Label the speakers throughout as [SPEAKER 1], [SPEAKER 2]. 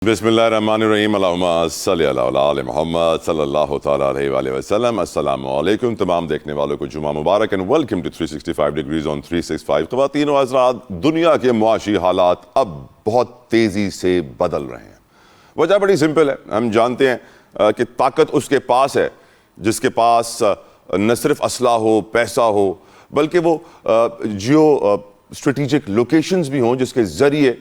[SPEAKER 1] بسم اللہ الرحمن الرحیم اللہم صلی علی محمد صلی اللہ تعالیٰ علیہ وآلہ وسلم۔ السلام علیکم تمام دیکھنے والوں کو جمعہ مبارک and welcome to 365 degrees on 365۔ خواتین و حضرات، دنیا کے معاشی حالات اب بہت تیزی سے بدل رہے ہیں۔ وجہ بڑی سمپل ہے، ہم جانتے ہیں کہ طاقت اس کے پاس ہے جس کے پاس نہ صرف اسلحہ ہو، پیسہ ہو، بلکہ وہ جیو اسٹریٹجک لوکیشنز بھی ہوں جس کے ذریعے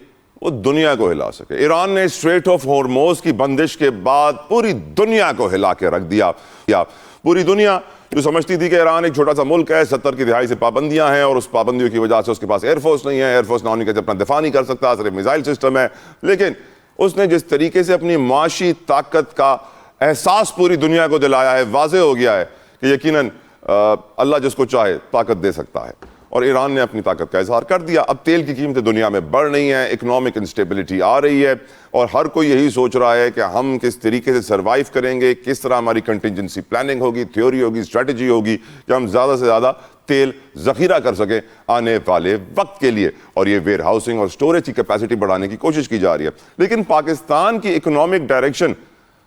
[SPEAKER 1] وہ دنیا کو ہلا سکے۔ ایران نے اسٹریٹ آف ہورموز کی بندش کے بعد پوری دنیا کو ہلا کے رکھ دیا۔ پوری دنیا جو سمجھتی تھی کہ ایران ایک چھوٹا سا ملک ہے، 70 کی دہائی سے پابندیاں ہیں اور اس پابندیوں کی وجہ سے اس کے پاس ایئر فورس نہیں ہے، ایئر فورس نہ ہونے کے اپنا دفاع نہیں کر سکتا، صرف میزائل سسٹم ہے۔ لیکن اس نے جس طریقے سے اپنی معاشی طاقت کا احساس پوری دنیا کو دلایا ہے، واضح ہو گیا ہے کہ یقیناً اللہ جس کو چاہے طاقت دے سکتا ہے، اور ایران نے اپنی طاقت کا اظہار کر دیا۔ اب تیل کی قیمتیں دنیا میں بڑھ رہی ہیں، اکنامک انسٹیبلٹی آ رہی ہے، اور ہر کوئی یہی سوچ رہا ہے کہ ہم کس طریقے سے سروائیو کریں گے، کس طرح ہماری کنٹینجنسی پلاننگ ہوگی، تھیوری ہوگی، اسٹریٹجی ہوگی کہ ہم زیادہ سے زیادہ تیل ذخیرہ کر سکیں آنے والے وقت کے لیے، اور یہ ویئر ہاؤسنگ اور اسٹوریج کی کیپیسٹی بڑھانے کی کوشش کی جا رہی ہے۔ لیکن پاکستان کی اکنامک ڈائریکشن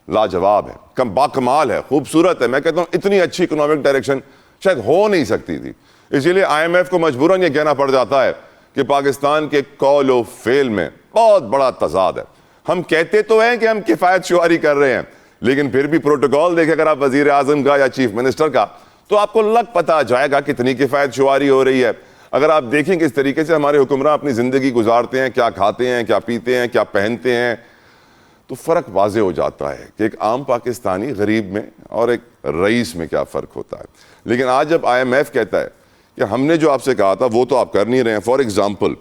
[SPEAKER 1] لاجواب ہے، باکمال ہے، خوبصورت ہے۔ میں کہتا ہوں اتنی اچھی اکنامک ڈائریکشن شاید ہو نہیں سکتی تھی۔ اسی لیے آئی ایم ایف کو مجبوراً یہ کہنا پڑ جاتا ہے کہ پاکستان کے قول و فعل میں بہت بڑا تضاد ہے۔ ہم کہتے تو ہیں کہ ہم کفایت شعاری کر رہے ہیں، لیکن پھر بھی پروٹوکول دیکھیں اگر آپ وزیر اعظم کا یا چیف منسٹر کا، تو آپ کو لگ پتہ جائے گا کتنی کفایت شعاری ہو رہی ہے۔ اگر آپ دیکھیں کہ اس طریقے سے ہمارے حکمراں اپنی زندگی گزارتے ہیں، کیا کھاتے ہیں، کیا پیتے ہیں، کیا پہنتے ہیں، تو فرق واضح ہو جاتا ہے کہ ایک عام پاکستانی غریب میں اور ایک رئیس میں کیا فرق ہوتا ہے۔ لیکن آج جب آئی ایم ایف کہتا ہے کہ ہم نے جو آپ سے کہا تھا وہ تو آپ کر نہیں رہے ہیں، فار ایگزامپل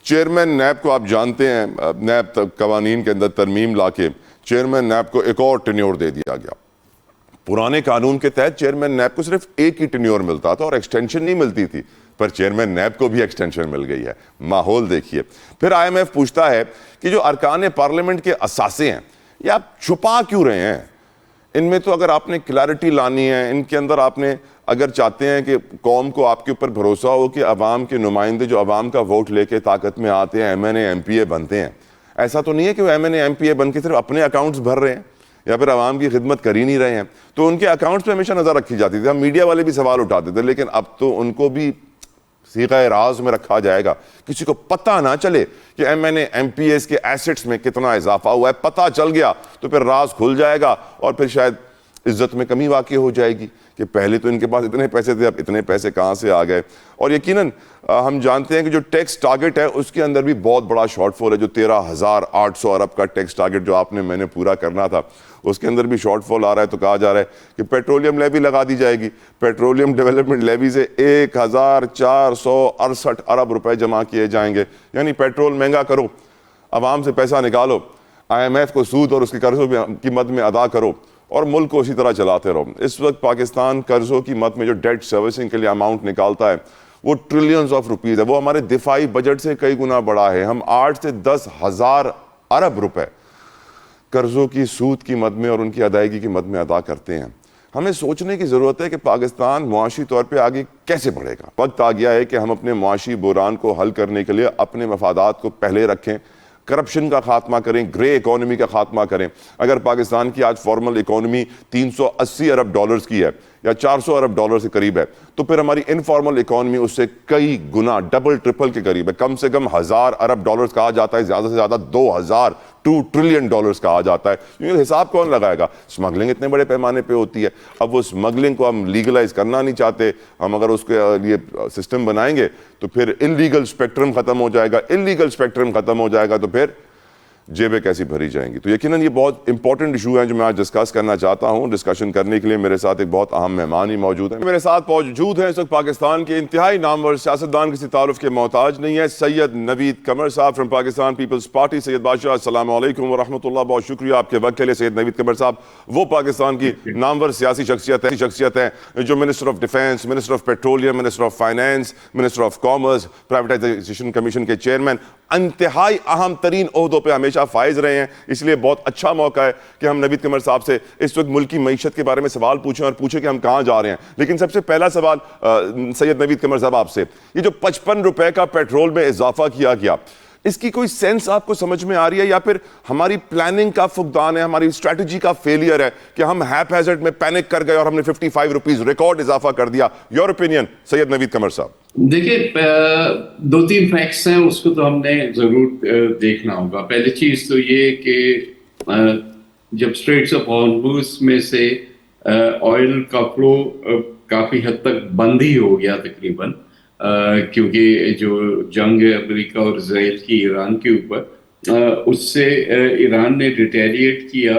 [SPEAKER 1] چیئرمین نیب کو آپ جانتے ہیں، نیب قوانین کے اندر ترمیم لا کے چیئرمین نیب کو ایک اور ٹینیور دے دیا گیا۔ پرانے قانون کے تحت چیئرمین نیب کو صرف ایک ہی ٹینیور ملتا تھا اور ایکسٹینشن نہیں ملتی تھی، پر چیئرمین نیب کو بھی ایکسٹینشن مل گئی ہے۔ ماحول دیکھیے۔ پھر آئی ایم ایف پوچھتا ہے کہ جو ارکان پارلیمنٹ کے اثاثے ہیں یہ آپ چھپا کیوں رہے ہیں؟ ان میں تو اگر آپ نے کلیئرٹی لانی ہے، ان کے اندر آپ نے اگر چاہتے ہیں کہ قوم کو آپ کے اوپر بھروسہ ہو کہ عوام کے نمائندے جو عوام کا ووٹ لے کے طاقت میں آتے ہیں، M N A M P A بنتے ہیں، ایسا تو نہیں ہے کہ وہ M N A M P A بن کے صرف اپنے اکاؤنٹس بھر رہے ہیں یا پھر عوام کی خدمت کر ہی نہیں رہے ہیں۔ تو ان کے اکاؤنٹس پہ ہمیشہ نظر رکھی جاتی تھی، ہم میڈیا والے بھی سوال اٹھاتے تھے، لیکن اب تو ان کو بھی صیغہ راز میں رکھا جائے گا، کسی کو پتہ نہ چلے کہ M N A M P S کے ایسٹس میں کتنا اضافہ ہوا ہے۔ پتہ چل گیا تو پھر راز کھل جائے گا اور پھر شاید عزت میں کمی واقع ہو جائے گی کہ پہلے تو ان کے پاس اتنے پیسے تھے، اب اتنے پیسے کہاں سے آ گئے۔ اور یقیناً ہم جانتے ہیں کہ جو ٹیکس ٹارگٹ ہے اس کے اندر بھی بہت بڑا شارٹ فال ہے۔ جو 13,800 ارب کا ٹیکس ٹارگٹ جو آپ نے میں نے پورا کرنا تھا، اس کے اندر بھی شارٹ فال آ رہا ہے۔ تو کہا جا رہا ہے کہ پیٹرولیم لیوی لگا دی جائے گی، پیٹرولیم ڈیولپمنٹ لیوی سے 1,468 ارب روپے جمع کیے جائیں گے۔ یعنی پیٹرول مہنگا کرو، عوام سے پیسہ نکالو، آئی ایم ایف کو سود اور اس کے قرضوں کی مد میں ادا کرو، اور ملک کو اسی طرح چلاتے رہو۔ اس وقت پاکستان قرضوں کی مد میں جو ڈیٹ سروسنگ کے لیے اماؤنٹ نکالتا ہے وہ ٹریلینز آف روپیز ہے، وہ ہمارے دفاعی بجٹ سے کئی گنا بڑا ہے۔ ہم 8 سے 10,000 ارب روپے قرضوں کی سود کی مد میں اور ان کی ادائیگی کی مد میں ادا کرتے ہیں۔ ہمیں سوچنے کی ضرورت ہے کہ پاکستان معاشی طور پہ آگے کیسے بڑھے گا۔ وقت آ گیا ہے کہ ہم اپنے معاشی بحران کو حل کرنے کے لیے اپنے مفادات کو پہلے رکھیں، کرپشن کا خاتمہ کریں، گرے اکانومی کا خاتمہ کریں۔ اگر پاکستان کی آج فارمل اکانومی 380 ارب ڈالرز کی ہے یا 400 ارب ڈالر سے قریب ہے، تو پھر ہماری انفارمل اکانومی اس سے کئی گنا ڈبل ٹرپل کے قریب ہے۔ کم سے کم 1,000 ارب ڈالرز کہا جاتا ہے، زیادہ سے زیادہ 2 ٹریلین ڈالرز کہا جاتا ہے۔ کیونکہ حساب کون لگائے گا؟ اسمگلنگ اتنے بڑے پیمانے پہ ہوتی ہے۔ اب وہ اسمگلنگ کو ہم لیگلائز کرنا نہیں چاہتے، ہم اگر اس کے لیے سسٹم بنائیں گے تو پھر انلیگل اسپیکٹرم ختم ہو جائے گا، انلیگل اسپیکٹرم ختم ہو جائے گا تو پھر جیبیں کیسی بھری جائیں گی۔ تو یقیناً یہ بہت امپورٹنٹ ایشو ہیں جو میں آج ڈسکس کرنا چاہتا ہوں۔ ڈسکشن کرنے کے لیے میرے ساتھ ایک بہت اہم مہمان ہی موجود ہیں۔ میرے ساتھ موجود ہیں اس وقت پاکستان کے انتہائی نامور سیاستدان، کسی تعارف کے محتاج نہیں ہے، سید نوید قمر صاحب فرام پاکستان پیپلز پارٹی۔ سید بادشاہ السلام علیکم ورحمۃ اللہ، بہت شکریہ آپ کے وقت کے لیے۔ سید نوید قمر صاحب وہ پاکستان کی نامور سیاسی شخصیت ہے جو minister of defence, minister of petroleum, minister of finance, minister of commerce, privatisation commission کے چیئرمین، انتہائی اہم ترین عہدوں پہ ہمیشہ فائز رہے ہیں۔ اس لیے بہت اچھا موقع ہے کہ ہم نوید قمر صاحب سے اس وقت ملکی معیشت کے بارے میں سوال پوچھیں اور پوچھیں کہ ہم کہاں جا رہے ہیں۔ لیکن سب سے پہلا سوال سید نوید قمر صاحب آپ سے، یہ جو 55 روپے کا پیٹرول میں اضافہ کیا گیا، اس کی کوئی سینس آپ کو سمجھ میں آ رہی ہے یا پھر ہماری پلاننگ کا فقدان ہے, ہماری اسٹریٹجی کا فیلئر ہے کہ ہم ہیپ ہیزرڈ میں پینک کر گئے اور ہم نے 55 روپیز ریکارڈ اضافہ کر دیا؟ یور اوپینین سید نوید قمر صاحب.
[SPEAKER 2] دیکھیں 2-3 فیکٹس ہیں, اس کو تو ہم نے ضرور دیکھنا ہوگا. پہلی چیز تو یہ کہ جب اسٹریٹس آف ہارمز میں سے آئل کا فلو کافی حد تک بند ہی ہو گیا تقریباً, کیونکہ جو جنگ ہے امریکہ اور اسرائیل کی ایران کے اوپر, اس سے ایران نے ریٹیلیٹ کیا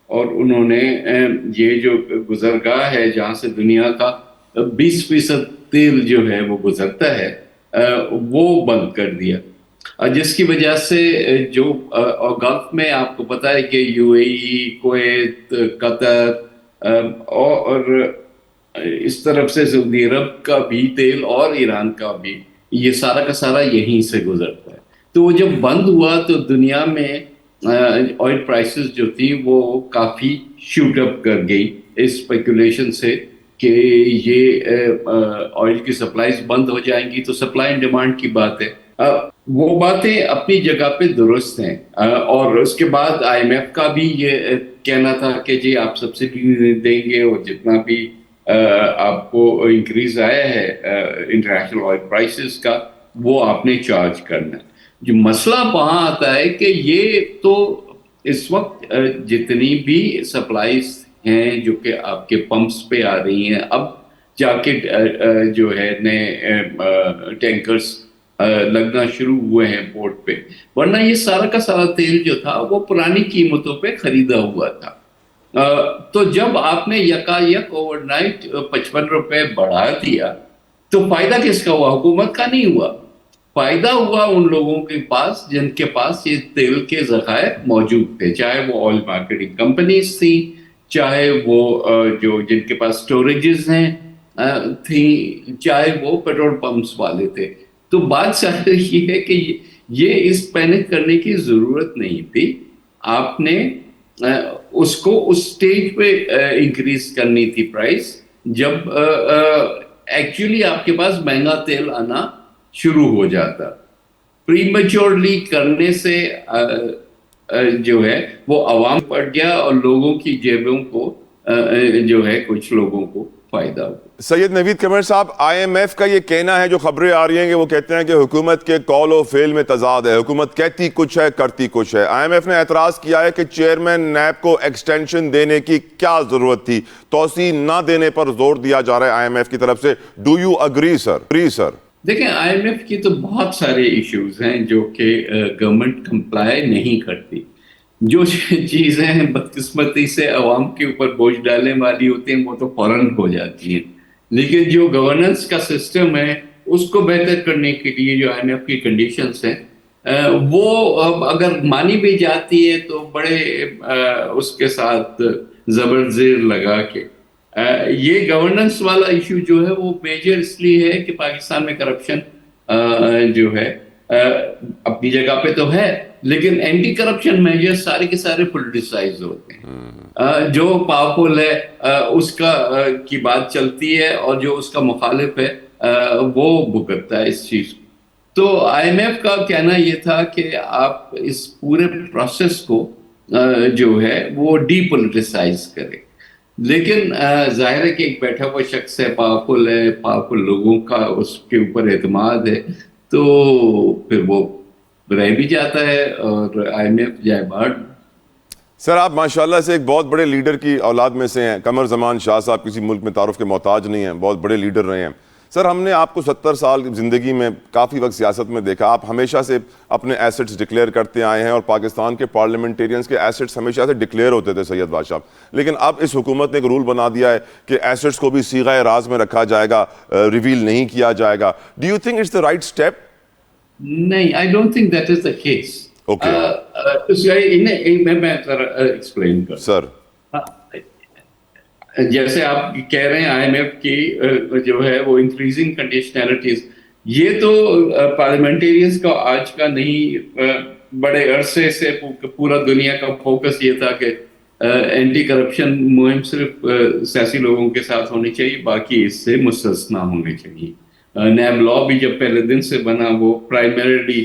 [SPEAKER 2] اور انہوں نے یہ جو گزرگاہ ہے جہاں سے دنیا کا 20% تیل جو ہے وہ گزرتا ہے وہ بند کر دیا, جس کی وجہ سے جو گلف میں آپ کو پتہ ہے کہ یو اے ای, کویت, قطر اور اس طرف سے سعودی عرب کا بھی تیل اور ایران کا بھی, یہ سارا کا سارا یہیں سے گزرتا ہے. تو وہ جب بند ہوا تو دنیا میں آئل پرائسز جو تھی وہ کافی شوٹ اپ کر گئی اس اسپیکولیشن سے کہ یہ آئل کی سپلائیز بند ہو جائیں گی. تو سپلائی اینڈ ڈیمانڈ کی بات ہے, وہ باتیں اپنی جگہ پہ درست ہیں. اور اس کے بعد آئی ایم ایف کا بھی یہ کہنا تھا کہ جی آپ سبسڈی دیں گے اور جتنا بھی آپ کو انکریز آیا ہے انٹرنیشنل آئل پرائسز کا وہ آپ نے چارج کرنا ہے. جو مسئلہ وہاں آتا ہے کہ یہ تو اس وقت جتنی بھی سپلائیز ہیں جو کہ آپ کے پمپس پہ آ رہی ہیں, اب جا کے جو ہے نئے ٹینکرز لگنا شروع ہوئے ہیں پورٹ پہ, ورنہ یہ سارا کا سارا تیل جو تھا وہ پرانی قیمتوں پہ خریدا ہوا تھا. تو جب آپ نے یکایک اوور نائٹ 55 روپے بڑھا دیا تو فائدہ کس کا ہوا؟ حکومت کا نہیں ہوا. فائدہ ہوا ان لوگوں کے پاس جن کے پاس یہ تیل کے ذخائر موجود تھے, چاہے وہ آئل مارکیٹنگ کمپنیز تھیں, چاہے وہ جو جن کے پاس سٹوریجز ہیں تھیں, چاہے وہ پیٹرول پمپس والے تھے. تو بات ساری یہ ہے کہ یہ اس پینک کرنے کی ضرورت نہیں تھی. آپ نے اس کو اس سٹیج پہ انکریز کرنی تھی پرائس جب ایکچولی آپ کے پاس مہنگا تیل آنا شروع ہو جاتا. پری میچورلی کرنے سے جو ہے وہ عوام پڑ گیا اور لوگوں کی جیبوں کو جو ہے کچھ لوگوں کو فائدہ ہوا.
[SPEAKER 1] سید نوید قمر صاحب, آئی ایم ایف کا یہ کہنا ہے, جو خبریں آ رہی ہیں کہ وہ کہتے ہیں کہ حکومت کے قول و فعل میں تضاد ہے, حکومت کہتی کچھ ہے کرتی کچھ ہے. آئی ایم ایف نے اعتراض کیا ہے کہ چیئرمین نیب کو ایکسٹینشن دینے کی کیا ضرورت تھی, توسیع نہ دینے پر زور دیا جا رہا ہے آئی ایم ایف کی طرف سے. ڈو یو اگری سر؟
[SPEAKER 2] دیکھیں آئی ایم ایف کی تو بہت سارے ایشوز ہیں جو کہ گورنمنٹ کمپلائی نہیں کرتی. جو چیزیں بدقسمتی سے عوام کے اوپر بوجھ ڈالنے والی ہوتی ہیں وہ تو فوراً ہو جاتی ہیں, لیکن جو گورننس کا سسٹم ہے اس کو بہتر کرنے کے لیے جو آئی ایم ایف کی کنڈیشنز ہیں وہ اب اگر مانی بھی جاتی ہے تو بڑے اس کے ساتھ زبر زیر لگا کے. یہ گورننس والا ایشو جو ہے وہ میجر اس لیے ہے کہ پاکستان میں کرپشن جو ہے اپنی جگہ پہ تو ہے, لیکن اینٹی کرپشن میجر سارے کے سارے پولیٹیسائز ہوتے ہیں. جو پاورفل ہے اس کا کی بات چلتی ہے اور جو اس کا مخالف ہے وہ بھگتتا ہے اس چیز کو. تو آئی ایم ایف کا کہنا یہ تھا کہ آپ اس پورے پروسیس کو جو ہے وہ ڈی پولیٹیسائز کریں, لیکن ظاہر ہے کہ ایک بیٹھا ہوا شخص ہے, پاورفل لوگوں کا اس کے اوپر اعتماد ہے, تو پھر وہ رہ بھی جاتا ہے اور آئی ایم ایف جائے باہر.
[SPEAKER 1] سر آپ ماشاءاللہ سے ایک بہت بڑے لیڈر کی اولاد میں سے ہیں. قمر زمان شاہ صاحب کسی ملک میں تعارف کے محتاج نہیں ہیں, بہت بڑے لیڈر رہے ہیں. سر ہم نے آپ کو 70 سال زندگی میں کافی وقت سیاست میں دیکھا, آپ ہمیشہ سے اپنے ایسٹس ڈکلیئر کرتے آئے ہیں اور پاکستان کے پارلیمنٹیرینز کے ایسٹس ہمیشہ سے ڈکلیئر ہوتے تھے سید بادشاہ. لیکن اب اس حکومت نے ایک رول بنا دیا ہے کہ ایسٹس کو بھی صیغہ راز میں رکھا جائے گا, ریویل نہیں کیا جائے گا. Do you think it's the right step?
[SPEAKER 2] نہیں, I don't think that is the case. میں ایکسپلین کروں
[SPEAKER 1] سر.
[SPEAKER 2] جیسے آپ کہہ رہے ہیں آئی ایم ایف کی جو ہے وہ انکریزنگ کنڈیشنلٹیز, یہ تو پارلیمنٹیرینز کا آج کا نہیں, بڑے عرصے سے پورا دنیا کا فوکس یہ تھا کہ اینٹی کرپشن مہم صرف سیاسی لوگوں کے ساتھ ہونی چاہیے, باقی اس سے مستثنا ہونے چاہیے. نیب لا بھی جب پہلے دن سے بنا وہ پرائمریلی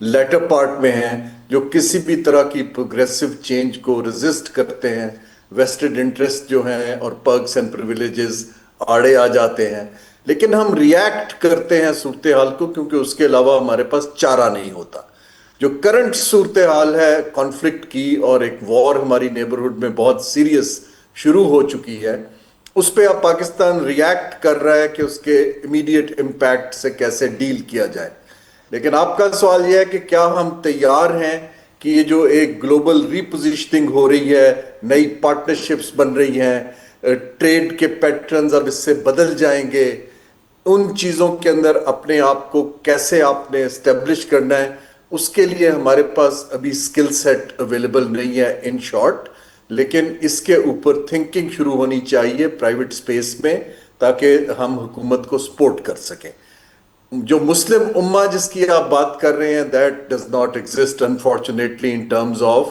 [SPEAKER 3] لیٹر پارٹ میں ہیں, جو کسی بھی طرح کی پروگریسو چینج کو ریزسٹ کرتے ہیں. ویسٹڈ انٹرسٹ جو ہیں اور پرکس اینڈ پریویلیجز آڑے آ جاتے ہیں, لیکن ہم ریئیکٹ کرتے ہیں صورتحال کو, کیونکہ اس کے علاوہ ہمارے پاس چارہ نہیں ہوتا. جو کرنٹ صورتحال ہے کانفلکٹ کی, اور ایک وار ہماری نیبرہڈ میں بہت سیریس شروع ہو چکی ہے, اس پہ اب پاکستان ریئیکٹ کر رہا ہے کہ اس کے امیڈیٹ امپیکٹ سے کیسے ڈیل کیا جائے. لیکن آپ کا سوال یہ ہے کہ کیا ہم تیار ہیں کہ یہ جو ایک گلوبل ریپوزیشننگ ہو رہی ہے, نئی پارٹنرشپس بن رہی ہیں, ٹریڈ کے پیٹرنز اب اس سے بدل جائیں گے, ان چیزوں کے اندر اپنے آپ کو کیسے آپ نے اسٹیبلش کرنا ہے, اس کے لیے ہمارے پاس ابھی اسکل سیٹ اویلیبل نہیں ہے ان شارٹ. لیکن اس کے اوپر تھنکنگ شروع ہونی چاہیے پرائیویٹ اسپیس میں, تاکہ ہم حکومت کو سپورٹ کر سکیں. جو مسلم امہ جس کی آپ بات کر رہے ہیں, that does not exist unfortunately in terms of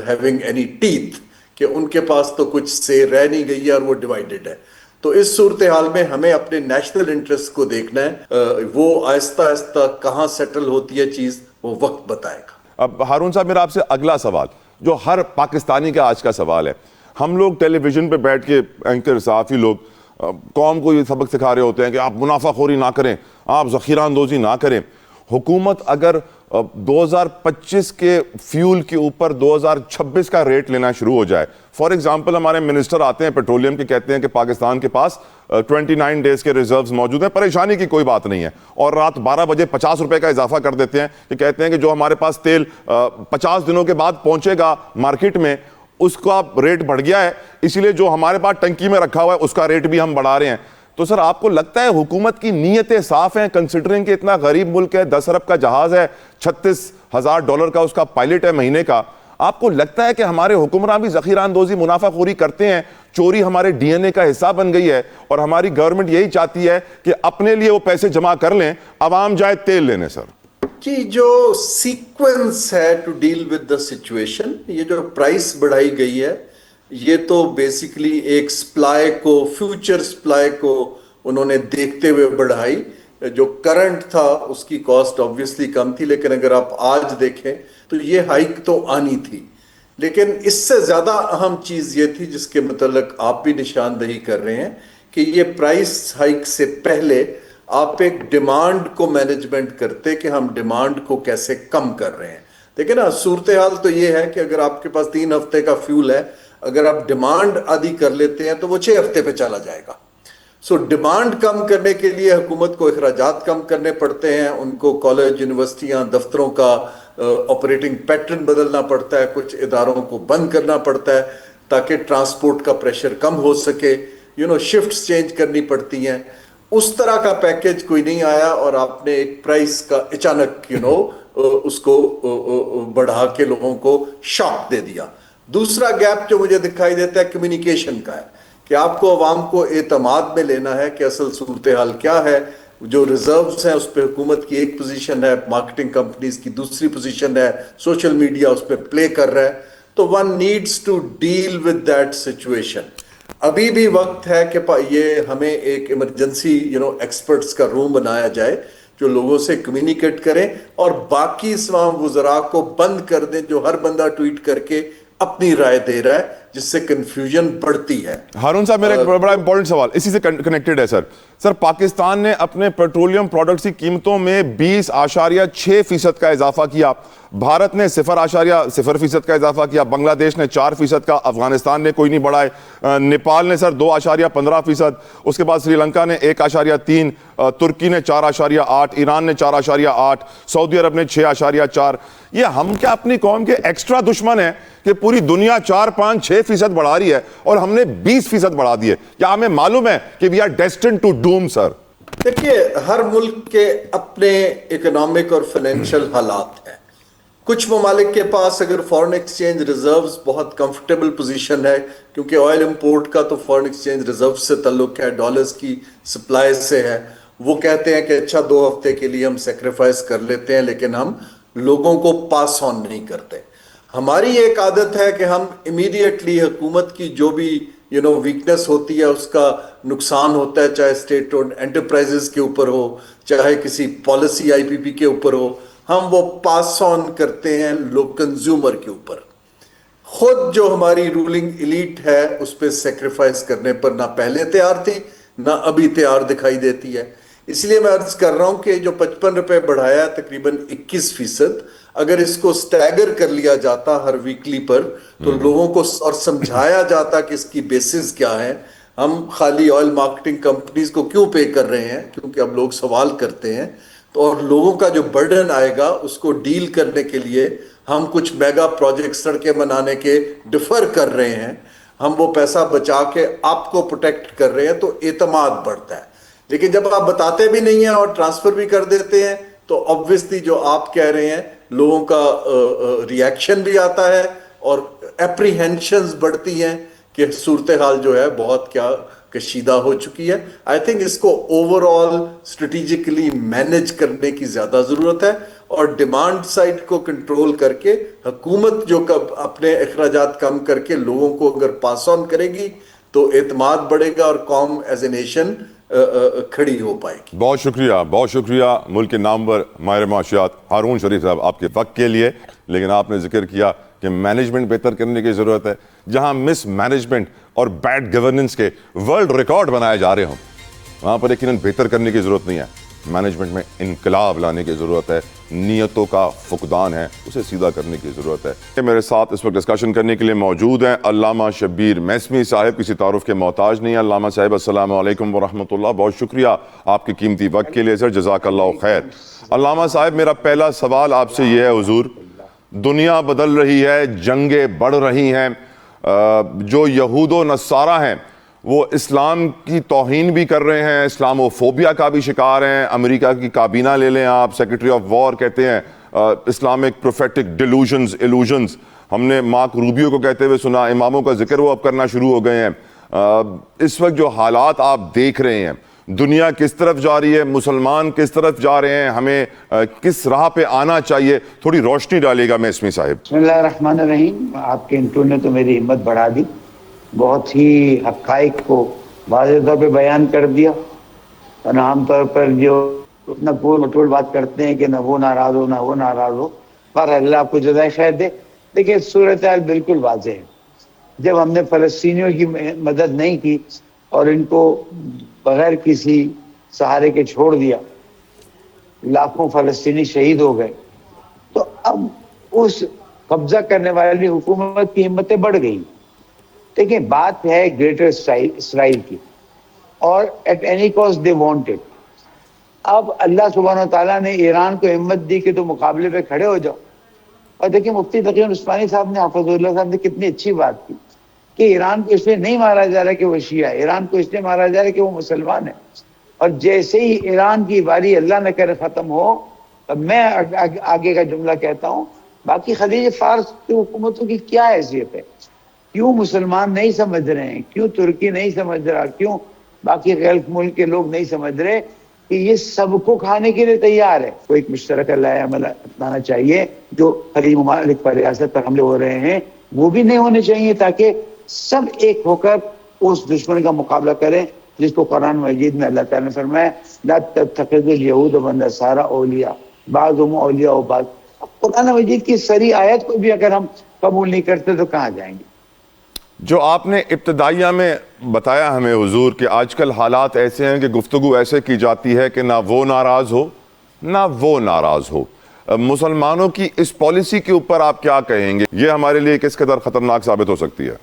[SPEAKER 3] having any teeth, کہ ان کے پاس تو کچھ سے رہ نہیں گئی ہے اور وہ ڈیوائیڈڈ ہے. تو اس صورتحال میں ہمیں اپنے نیشنل انٹرسٹ کو دیکھنا ہے, وہ آہستہ آہستہ کہاں سیٹل ہوتی ہے چیز, وہ وقت بتائے گا.
[SPEAKER 1] اب ہارون صاحب, میرا آپ سے اگلا سوال جو ہر پاکستانی کا آج کا سوال ہے. ہم لوگ ٹیلی ویژن پہ بیٹھ کے اینکر صحافی لوگ قوم کو یہ سبق سکھا رہے ہوتے ہیں کہ آپ منافع خوری نہ کریں, آپ ذخیرہ اندوزی نہ کریں. حکومت اگر 2025 کے فیول کے اوپر 2026 کا ریٹ لینا شروع ہو جائے, فار ایگزامپل ہمارے منسٹر آتے ہیں پیٹرولیم کے, کہتے ہیں کہ پاکستان کے پاس 29 ڈیز کے ریزروز موجود ہیں, پریشانی کی کوئی بات نہیں ہے, اور رات 12 بجے 50 روپے کا اضافہ کر دیتے ہیں کہ کہتے ہیں کہ جو ہمارے پاس تیل 50 دنوں کے بعد پہنچے گا مارکیٹ میں, اس کا ریٹ بڑھ گیا ہے, اسی لیے جو ہمارے پاس ٹنکی میں رکھا ہوا ہے اس کا ریٹ بھی ہم بڑھا رہے ہیں. تو سر آپ کو لگتا ہے حکومت کی نیتیں صاف ہیں, کنسیڈرنگ کہ اتنا غریب ملک ہے, 10 ارب کا جہاز ہے, $36,000 کا اس کا پائلٹ ہے مہینے کا, آپ کو لگتا ہے کہ ہمارے حکمران بھی ذخیرہ اندوزی منافع خوری کرتے ہیں, چوری ہمارے ڈی این اے کا حصہ بن گئی ہے, اور ہماری گورنمنٹ یہی چاہتی ہے کہ اپنے لیے وہ پیسے جمع کر لیں, عوام جائے تیل لینے؟ سر
[SPEAKER 3] کہ جو سیکوینس ہے to deal with the situation, یہ جو پرائس بڑھائی گئی ہے, یہ تو بیسیکلی ایک سپلائی کو, فیوچر سپلائی کو انہوں نے دیکھتے ہوئے بڑھائی. جو کرنٹ تھا اس کی کاسٹ آبویسلی کم تھی, لیکن اگر آپ آج دیکھیں تو یہ ہائک تو آنی تھی. لیکن اس سے زیادہ اہم چیز یہ تھی جس کے متعلق آپ بھی نشاندہی کر رہے ہیں, کہ یہ پرائس ہائک سے پہلے آپ ایک ڈیمانڈ کو مینجمنٹ کرتے کہ ہم ڈیمانڈ کو کیسے کم کر رہے ہیں. دیکھیں نا, صورتحال تو یہ ہے کہ اگر آپ کے پاس 3 ہفتے کا فیول ہے, اگر آپ ڈیمانڈ آدھی کر لیتے ہیں تو وہ 6 ہفتے پہ چلا جائے گا. سو ڈیمانڈ کم کرنے کے لیے حکومت کو اخراجات کم کرنے پڑتے ہیں, ان کو کالج, یونیورسٹیاں, دفتروں کا آپریٹنگ پیٹرن بدلنا پڑتا ہے, کچھ اداروں کو بند کرنا پڑتا ہے تاکہ ٹرانسپورٹ کا پریشر کم ہو سکے, شفٹس چینج کرنی پڑتی ہیں. اس طرح کا پیکیج کوئی نہیں آیا اور آپ نے ایک پرائس کا اچانک اس کو بڑھا کے لوگوں کو شاک دے دیا. دوسرا گیپ جو مجھے دکھائی دیتا ہے کمیونیکیشن کا ہے, کہ آپ کو عوام کو اعتماد میں لینا ہے کہ اصل صورتحال کیا ہے. جو ریزروز ہیں اس پہ حکومت کی ایک پوزیشن ہے, مارکیٹنگ کمپنیز کی دوسری پوزیشن ہے, سوشل میڈیا اس پہ پلے کر رہا ہے. تو one needs to deal with that situation. ابھی بھی وقت ہے کہ یہ ہمیں ایک ایمرجنسی ایکسپرٹس کا روم بنایا جائے جو لوگوں سے کمیونیکیٹ کریں, اور باقی تمام وزراء کو بند کر دیں جو ہر بندہ ٹویٹ کر کے اپنی رائے دے رہا ہے, جس سے کنفیوژن بڑھتی ہے.
[SPEAKER 1] ہارون صاحب, میرا ایک بڑا امپورٹنٹ سوال اسی سے کنیکٹڈ ہے سر. سر, پاکستان نے اپنے پیٹرولیم پروڈکٹس کی قیمتوں میں 20.6% کا اضافہ کیا, بھارت نے 0.0% کا اضافہ کیا, بنگلہ دیش نے 4% کا, افغانستان نے کوئی نہیں بڑھائے, نیپال نے سر 2.15%, اس کے بعد سری لنکا نے 1.3%, ترکی نے 4.8%, ایران نے 4.8%, سعودی عرب نے 6.4%. یہ ہم کیا اپنی قوم کے ایکسٹرا دشمن ہیں کہ پوری دنیا 4-5-6% بڑھا رہی ہے اور ہم نے 20% بڑھا دیے؟ کیا ہمیں معلوم ہے کہ we are destined to doom, سر؟
[SPEAKER 3] دیکھیے, ہر ملک کے اپنے اکنامک اور فائنینشیل حالات ہیں. کچھ ممالک کے پاس اگر فورن ایکسچینج ریزروز بہت کمفرٹیبل پوزیشن ہے, کیونکہ آئل امپورٹ کا تو فورن ایکسچینج ریزرو سے تعلق ہے, ڈالرز کی سپلائی سے ہے, وہ کہتے ہیں کہ اچھا 2 ہفتے کے لیے ہم سیکریفائز کر لیتے ہیں, لیکن ہم لوگوں کو پاس آن نہیں کرتے. ہماری ایک عادت ہے کہ ہم امیڈیٹلی حکومت کی جو بھی ویکنس ہوتی ہے, اس کا نقصان ہوتا ہے, چاہے اسٹیٹ اونڈ انٹرپرائزز کے اوپر ہو, چاہے کسی پالیسی آئی پی پی کے اوپر ہو, ہم وہ پاس آن کرتے ہیں لوگ کنزیومر کے اوپر. خود جو ہماری رولنگ ایلیٹ ہے اس پہ سیکریفائز کرنے پر نہ پہلے تیار تھی نہ ابھی تیار دکھائی دیتی ہے. اس لیے میں عرض کر رہا ہوں کہ جو 55 روپے بڑھایا تقریباً 21%، اگر اس کو سٹیگر کر لیا جاتا ہر ویکلی پر تو لوگوں کو اور سمجھایا جاتا کہ اس کی بیسز کیا ہے، ہم خالی آئل مارکیٹنگ کمپنیز کو کیوں پے کر رہے ہیں، کیونکہ اب لوگ سوال کرتے ہیں، تو اور لوگوں کا جو برڈن آئے گا اس کو ڈیل کرنے کے لیے ہم کچھ میگا پروجیکٹ سڑکیں بنانے کے ڈیفر کر رہے ہیں، ہم وہ پیسہ بچا کے آپ کو پروٹیکٹ کر رہے ہیں، تو اعتماد بڑھتا ہے. لیکن جب آپ بتاتے بھی نہیں ہیں اور ٹرانسفر بھی کر دیتے ہیں تو obviously جو آپ کہہ رہے ہیں لوگوں کا ریاکشن بھی آتا ہے اور اپریہینشنز بڑھتی ہیں کہ صورتحال جو ہے بہت کیا کشیدہ ہو چکی ہے. آئی تھنک اس کو اوور آل اسٹریٹجکلی مینج کرنے کی زیادہ ضرورت ہے اور ڈیمانڈ سائڈ کو کنٹرول کر کے حکومت جو اپنے اخراجات کم کر کے لوگوں کو اگر پاس آن کرے گی تو اعتماد بڑھے گا اور قوم ایز اے نیشن کھڑی ہو پائے گی.
[SPEAKER 1] بہت شکریہ ملک کے نامور ماہر معاشیات ہارون شریف صاحب آپ کے وقت کے لیے. لیکن آپ نے ذکر کیا کہ مینجمنٹ بہتر کرنے کی ضرورت ہے. جہاں مس مینجمنٹ اور بیڈ گورننس کے ورلڈ ریکارڈ بنائے جا رہے ہوں وہاں پر یقیناً بہتر کرنے کی ضرورت نہیں ہے. مینجمنٹ میں انقلاب لانے کی ضرورت ہے. نیتوں کا فقدان ہے اسے سیدھا کرنے کی ضرورت ہے. میرے ساتھ اس وقت ڈسکشن کرنے کے لیے موجود ہیں علامہ شبیر میثمی صاحب. کسی تعارف کے محتاج نہیں ہیں. علامہ صاحب السلام علیکم ورحمۃ اللہ. بہت شکریہ آپ کے قیمتی وقت کے لیے سر. جزاک اللہ خیر. علامہ صاحب میرا پہلا سوال آپ سے یہ ہے حضور، دنیا بدل رہی ہے، جنگیں بڑھ رہی ہیں، جو یہود و نصارہ ہیں وہ اسلام کی توہین بھی کر رہے ہیں، اسلام و فوبیا کا بھی شکار ہیں. امریکہ کی کابینہ لے لیں آپ، سیکرٹری آف وار کہتے ہیں اسلامک پروفیٹک ڈیلوژنز ایلوژنز. ہم نے مارک روبیو کو کہتے ہوئے سنا. اماموں کا ذکر وہ اب کرنا شروع ہو گئے ہیں. اس وقت جو حالات آپ دیکھ رہے ہیں، دنیا کس طرف جا رہی ہے، مسلمان کس طرف جا رہے ہیں، ہمیں کس راہ پہ آنا چاہیے، تھوڑی روشنی ڈالیے گا میثمی صاحب.
[SPEAKER 4] بسم اللہ الرحمن الرحیم. آپ کے انٹرو نے تو میری ہمت بڑھا دی، بہت ہی حقائق کو واضح طور پہ بیان کر دیا. اور عام طور پر جو اتنا پول مٹول بات کرتے ہیں کہ نہ وہ ناراض ہو نہ وہ ناراض ہو، پر اللہ آپ کو جزائے خیر دے. دیکھیے صورتحال بالکل واضح ہے. جب ہم نے فلسطینیوں کی مدد نہیں کی اور ان کو بغیر کسی سہارے کے چھوڑ دیا، لاکھوں فلسطینی شہید ہو گئے، تو اب اس قبضہ کرنے والی حکومت کی ہمتیں بڑھ گئی. دیکھیں بات ہے گریٹر اسرائیل کی، اور at any cost they want it. اب اللہ سبحانہ و تعالیٰ نے ایران کو ہمت دی کہ تو مقابلے پہ کھڑے ہو جاؤ. اور دیکھیں مفتی تقی عثمانی صاحب نے، حافظ اللہ صاحب نے کتنی اچھی بات کی کہ ایران کو اس لیے نہیں مارا جا رہا کہ وہ شیعہ ہے، ایران کو اس لیے مارا جا رہا ہے کہ وہ مسلمان ہے. اور جیسے ہی ایران کی باری اللہ نہ کرے ختم ہو، میں آگے کا جملہ کہتا ہوں، باقی خلیج فارس کی حکومتوں کی کیا حیثیت ہے؟ کیوں مسلمان نہیں سمجھ رہے ہیں؟ کیوں ترکی نہیں سمجھ رہا؟ کیوں باقی غیر ملک کے لوگ نہیں سمجھ رہے کہ یہ سب کو کھانے کے لیے تیار ہے؟ کوئی ایک مشترکہ لائحہ عمل اپنانا چاہیے. جو خلیج ممالک پر ریاست پر حملے ہو رہے ہیں وہ بھی نہیں ہونے چاہیے، تاکہ سب ایک ہو کر اس دشمن کا مقابلہ کریں جس کو قرآن مجید میں اللہ تعالیٰ نے فرمایا لا تتخذوا اليهود والنصارى اولیاء بعضهم اولیاء بعض. قرآن مجید کی سری آیت کو بھی اگر ہم قبول نہیں کرتے تو کہاں جائیں گے؟
[SPEAKER 1] جو آپ نے ابتدائیہ میں بتایا ہمیں حضور کہ آج کل حالات ایسے ہیں کہ گفتگو ایسے کی جاتی ہے کہ نہ وہ ناراض ہو نہ وہ ناراض ہو. مسلمانوں کی اس پالیسی کے اوپر آپ کیا کہیں گے؟ یہ ہمارے لیے کس قدر خطرناک ثابت ہو سکتی ہے؟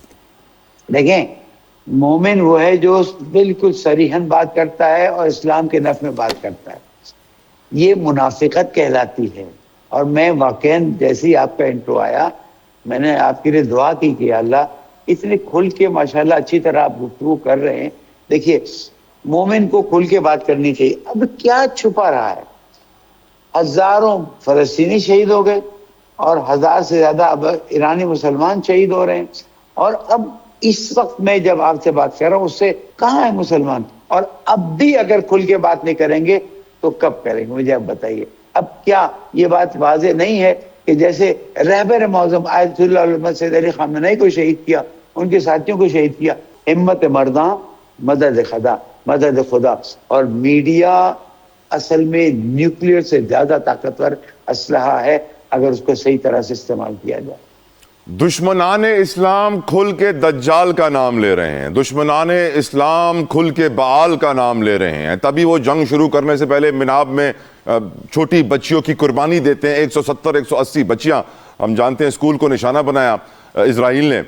[SPEAKER 4] دیکھیں مومن وہ ہے جو بالکل صریحاً بات کرتا ہے اور اسلام کے نفع میں بات کرتا ہے. یہ منافقت کہلاتی ہے. اور میں واقعاً جیسے ہی آپ کا انٹرو آیا میں نے آپ کے لیے دعا کی کہ اللہ اتنے کھل کے ماشاءاللہ اچھی طرح آپ گفتگو کر رہے ہیں. دیکھیے مومن کو کھل کے بات کرنی چاہیے. اب کیا چھپا رہا ہے؟ ہزاروں فلسطینی شہید ہو گئے اور 1000 سے زیادہ اب ایرانی مسلمان شہید ہو رہے ہیں. اور اب اس وقت میں جب آپ سے بات کر رہا ہوں اس سے کہاں ہے مسلمان؟ اور اب بھی اگر کھل کے بات نہیں کریں گے تو کب کریں گے؟ مجھے آپ بتائیے. اب کیا یہ بات واضح نہیں ہے کہ جیسے رہبر معظم آیت اللہ علامہ سید علی خامنہئی کو شہید کیا، ان کے ساتھیوں کو شہید کیا، ہمت مرداں مدد خدا. اور میڈیا اصل میں نیوکلیئر سے زیادہ طاقتور اسلحہ ہے اگر اس کو صحیح طرح سے استعمال کیا جائے۔
[SPEAKER 1] دشمنان اسلام کھل کے دجال کا نام لے رہے ہیں، دشمنان اسلام کھل کے بعال کا نام لے رہے ہیں، تبھی وہ جنگ شروع کرنے سے پہلے مناب میں چھوٹی بچیوں کی قربانی دیتے ہیں۔ 170 180 بچیاں، ہم جانتے ہیں اسکول کو نشانہ بنایا اسرائیل نے۔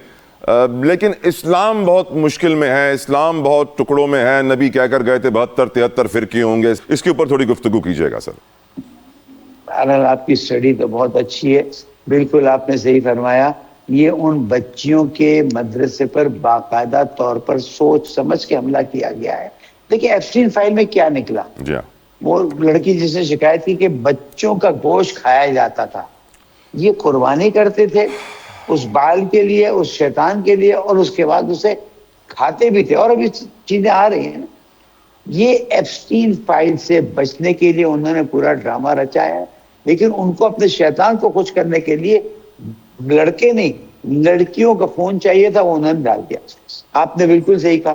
[SPEAKER 1] لیکن اسلام بہت مشکل میں ہے، اسلام بہت ٹکڑوں میں ہے، نبی کہہ کر گئے تھے 72 73 فرقے ہوں گے۔ اس کے اوپر تھوڑی گفتگو کیجیے گا سر۔
[SPEAKER 4] بہرحال آپ کی اسٹڈی تو بہت اچھی ہے، بالکل آپ نے صحیح فرمایا۔ یہ ان بچیوں کے مدرسے پر باقاعدہ طور پر سوچ سمجھ کے حملہ کیا گیا ہے۔ دیکھیں ایپسٹین فائل میں کیا نکلا،
[SPEAKER 1] جی ہاں،
[SPEAKER 4] وہ لڑکی جس نے شکایت کی کہ بچوں کا گوشت کھایا جاتا تھا، یہ قربانی کرتے تھے اس بال کے لیے، اس شیطان کے لیے، اور اس کے بعد اسے کھاتے بھی تھے، اور ابھی چیزیں آ رہی ہیں نا۔ یہ ایپسٹین فائل سے بچنے کے لیے انہوں نے پورا ڈرامہ رچایا ہے، لیکن ان کو اپنے شیطان کو خوش کرنے کے لیے لڑکے نہیں لڑکیوں کا فون چاہیے تھا، وہ انہوں نے ڈال دیا۔ آپ نے بالکل صحیح کہا۔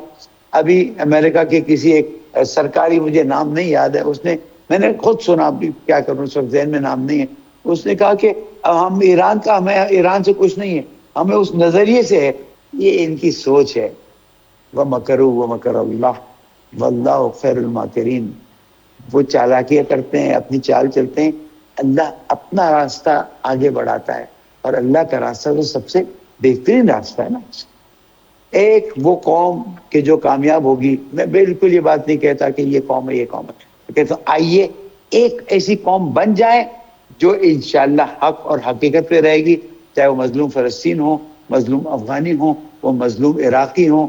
[SPEAKER 4] ابھی امریکہ کے کسی ایک سرکاری، مجھے نام نہیں یاد ہے، اس نے، میں نے خود سنا، ابھی کیا کروں اس وقت ذہن میں نام نہیں ہے، اس نے کہا کہ ہم ایران کا، ہمیں ایران سے کچھ نہیں ہے، ہمیں اس نظریے سے ہے۔ یہ ان کی سوچ ہے۔ وَمَكَرُوا وَمَكَرَ اللَّهُ وَاللَّهُ خَيْرُ الْمَاكِرِينَ۔ وہ چالاکیاں کرتے ہیں، اپنی چال چلتے ہیں، اللہ اپنا راستہ آگے بڑھاتا ہے، اور اللہ کا راستہ تو سب سے بہترین راستہ ہے نا۔ ایک وہ قوم کہ جو کامیاب ہوگی، میں بالکل یہ بات نہیں کہتا کہ یہ قوم ہے یہ قوم ہے، میں کہتا ہوں آئیے ایک ایسی قوم بن جائے جو انشاءاللہ حق اور حقیقت پہ رہے گی، چاہے وہ مظلوم فلسطین ہو، مظلوم افغانی ہو، وہ مظلوم عراقی ہو،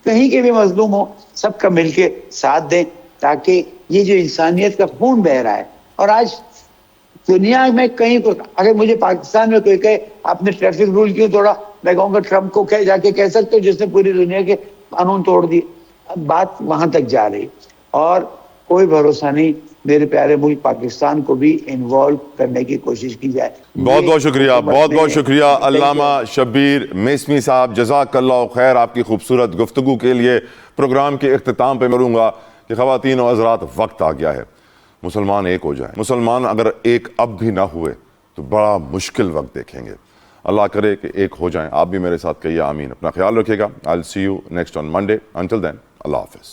[SPEAKER 4] کہیں کے بھی مظلوم ہو، سب کا مل کے ساتھ دیں، تاکہ یہ جو انسانیت کا خون بہ رہا ہے۔ اور آج دنیا میں کہیں کو، اگر مجھے پاکستان میں کوئی کہے آپ نے ٹریفک رول کیوں توڑا، میں کہوں گا ٹرمپ کو جا کے کہہ سکتے ہو جس نے پوری دنیا کے قانون توڑ دیے۔ اب بات وہاں تک جا رہی، اور کوئی بھروسہ نہیں، میرے پیارے ملک پاکستان کو بھی انوالو کرنے کی کوشش کی جائے۔
[SPEAKER 1] بہت بہت شکریہ، بہت بہت شکریہ علامہ شبیر میثمی صاحب، جزاک اللہ خیر آپ کی خوبصورت گفتگو کے لیے۔ پروگرام کے اختتام پہ مروں گا کہ خواتین و حضرات، وقت آ گیا ہے مسلمان ایک ہو جائیں۔ مسلمان اگر ایک اب بھی نہ ہوئے تو بڑا مشکل وقت دیکھیں گے۔ اللہ کرے کہ ایک ہو جائیں۔ آپ بھی میرے ساتھ کہیے آمین۔ اپنا خیال رکھیے گا۔ I'll see you next on Monday. Until then, اللہ حافظ۔